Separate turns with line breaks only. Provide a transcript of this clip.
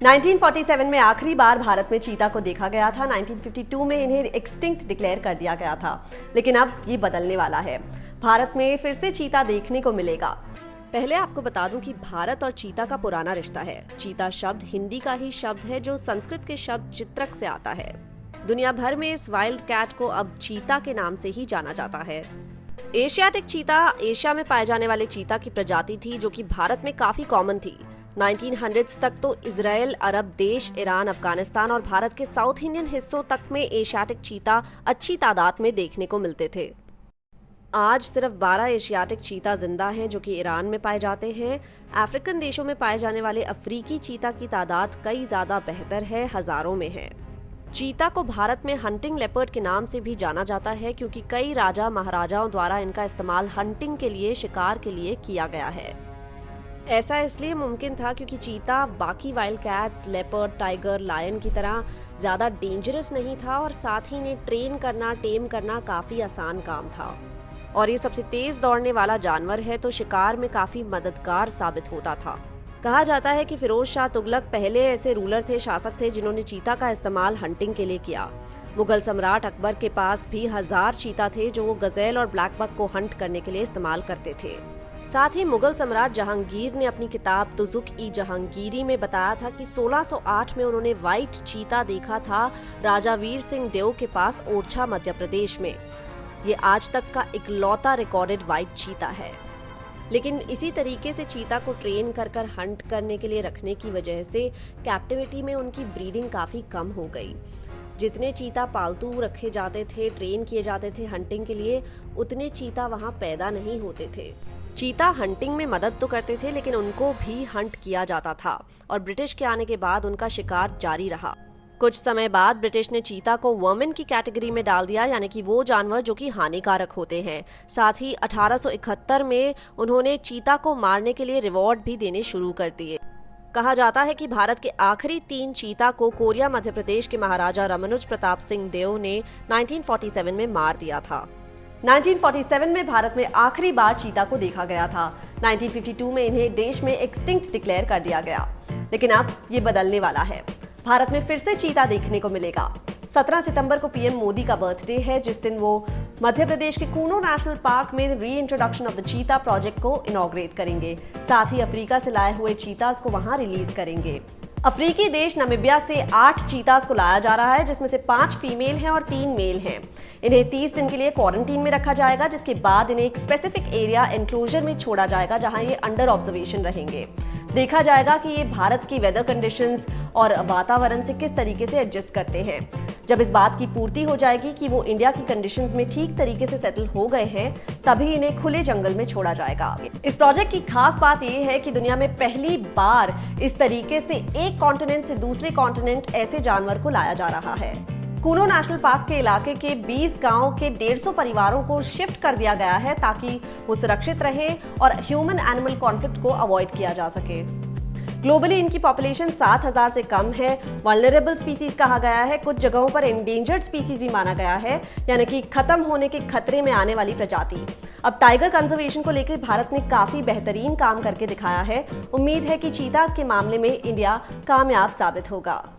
1947 में आखिरी बार भारत में चीता को देखा गया था। 1952 में इन्हें एक्सटिंक्ट डिक्लेयर कर दिया गया था, लेकिन अब ये बदलने वाला है। भारत में फिर से चीता देखने को मिलेगा। पहले आपको बता दूं कि भारत और चीता का पुराना रिश्ता है। चीता शब्द हिंदी का ही शब्द है जो संस्कृत के शब्द चित्रक से आता है। दुनिया भर में इस वाइल्ड कैट को अब चीता के नाम से ही जाना जाता है। एशियाटिक चीता एशिया में पाए जाने वाले चीता की प्रजाति थी, जो कि भारत में काफी कॉमन थी। 1900s तक तो इजराइल, अरब देश, ईरान, अफगानिस्तान और भारत के साउथ इंडियन हिस्सों तक में एशियाटिक चीता अच्छी तादाद में देखने को मिलते थे। आज सिर्फ 12 एशियाटिक चीता जिंदा हैं, जो कि ईरान में पाए जाते हैं। अफ्रीकन देशों में पाए जाने वाले अफ्रीकी चीता की तादाद कई ज्यादा बेहतर है, हजारों में है। चीता को भारत में हंटिंग लेपर्ड के नाम से भी जाना जाता है, क्योंकि कई राजा महाराजाओं द्वारा इनका इस्तेमाल हंटिंग के लिए, शिकार के लिए किया गया है। ऐसा इसलिए मुमकिन था क्योंकि चीता बाकी wild cats, leopard, tiger, lion की तरह ज्यादा डेंजरस नहीं था और साथ ही इन्हें ट्रेन करना, टेम करना काफी आसान काम था। और ये सबसे तेज दौड़ने वाला जानवर है, तो शिकार में काफी मददगार साबित होता था। कहा जाता है कि फिरोज शाह तुगलक पहले ऐसे रूलर थे, शासक थे, जिन्होंने चीता का इस्तेमाल हंटिंग के लिए किया। मुगल सम्राट अकबर के पास भी 1000 चीता थे, जो वो गजेल और ब्लैक बक को हंट करने के लिए इस्तेमाल करते थे। साथ ही मुगल सम्राट जहांगीर ने अपनी किताब तुजुक-ई-जहांगीरी में बताया था कि 1608 में उन्होंने व्हाइट चीता देखा था राजा वीर सिंह देव के पास ओरछा, मध्य प्रदेश में। ये आज तक का इकलौता रिकॉर्डेड व्हाइट चीता है। लेकिन इसी तरीके से चीता को ट्रेन कर हंट करने के लिए रखने की वजह से कैप्टिविटी में उनकी ब्रीडिंग काफी कम हो गई। जितने चीता पालतू रखे जाते थे, ट्रेन किए जाते थे हंटिंग के लिए, उतने चीता वहां पैदा नहीं होते थे। चीता हंटिंग में मदद तो करते थे, लेकिन उनको भी हंट किया जाता था और ब्रिटिश के आने के बाद उनका शिकार जारी रहा। कुछ समय बाद ब्रिटिश ने चीता को वर्मिन की कैटेगरी में डाल दिया, यानी कि वो जानवर जो कि हानिकारक होते हैं। साथ ही 1871 में उन्होंने चीता को मारने के लिए रिवॉर्ड भी देने शुरू कर दिए। कहा जाता है कि भारत के आखिरी 3 चीता को कोरिया, मध्य प्रदेश के महाराजा रमनुज प्रताप सिंह देव ने 1947 में मार दिया था। 1947 में भारत में आखिरी बार चीता को देखा गया था। 1952 में इन्हें देश में एक्सटिंक्ट डिक्लेयर कर दिया गया, लेकिन अब ये बदलने वाला है। भारत में फिर से चीता देखने को मिलेगा। 17 सितंबर को पीएम मोदी का बर्थडे है, जिस दिन वो मध्य प्रदेश के कूनो नेशनल पार्क में री इंट्रोडक्शन ऑफ द चीता प्रोजेक्ट को इनॉग्रेट करेंगे। साथ ही अफ्रीका से लाए हुए चीतास को वहां रिलीज करेंगे। अफ्रीकी देश नामीबिया से 8 चीतास को लाया जा रहा है, जिसमें से 5 फीमेल हैं और 3 मेल हैं। इन्हें 30 दिन के लिए क्वारंटीन में रखा जाएगा, जिसके बाद इन्हें एक स्पेसिफिक एरिया एनक्लोजर में छोड़ा जाएगा, जहां ये अंडर ऑब्जर्वेशन रहेंगे। देखा जाएगा कि ये भारत की वेदर कंडीशंस और वातावरण से किस तरीके से एडजस्ट करते हैं। जब इस बात की पूर्ति हो जाएगी कि वो इंडिया की कंडीशंस में ठीक तरीके से सेटल हो गए हैं, तभी इन्हें खुले जंगल में छोड़ा जाएगा। इस प्रोजेक्ट की खास बात ये है कि दुनिया में पहली बार इस तरीके से एक कॉन्टिनेंट से दूसरे कॉन्टिनेंट ऐसे जानवर को लाया जा रहा है। कूनो नेशनल पार्क के इलाके के 20 गांव के 150 परिवारों को शिफ्ट कर दिया गया है, ताकि वो सुरक्षित रहें और ह्यूमन एनिमल कॉन्फ्लिक्ट को अवॉइड किया जा सके। ग्लोबली इनकी पॉपुलेशन 7000 से कम है। वल्नरेबल स्पीसीज कहा गया है। कुछ जगहों पर एंडेंजर्ड स्पीसीज भी माना गया है, यानी कि खत्म होने के खतरे में आने वाली प्रजाति। अब टाइगर कंजर्वेशन को लेकर भारत ने काफी बेहतरीन काम करके दिखाया है। उम्मीद है कि चीतास के मामले में इंडिया कामयाब साबित होगा।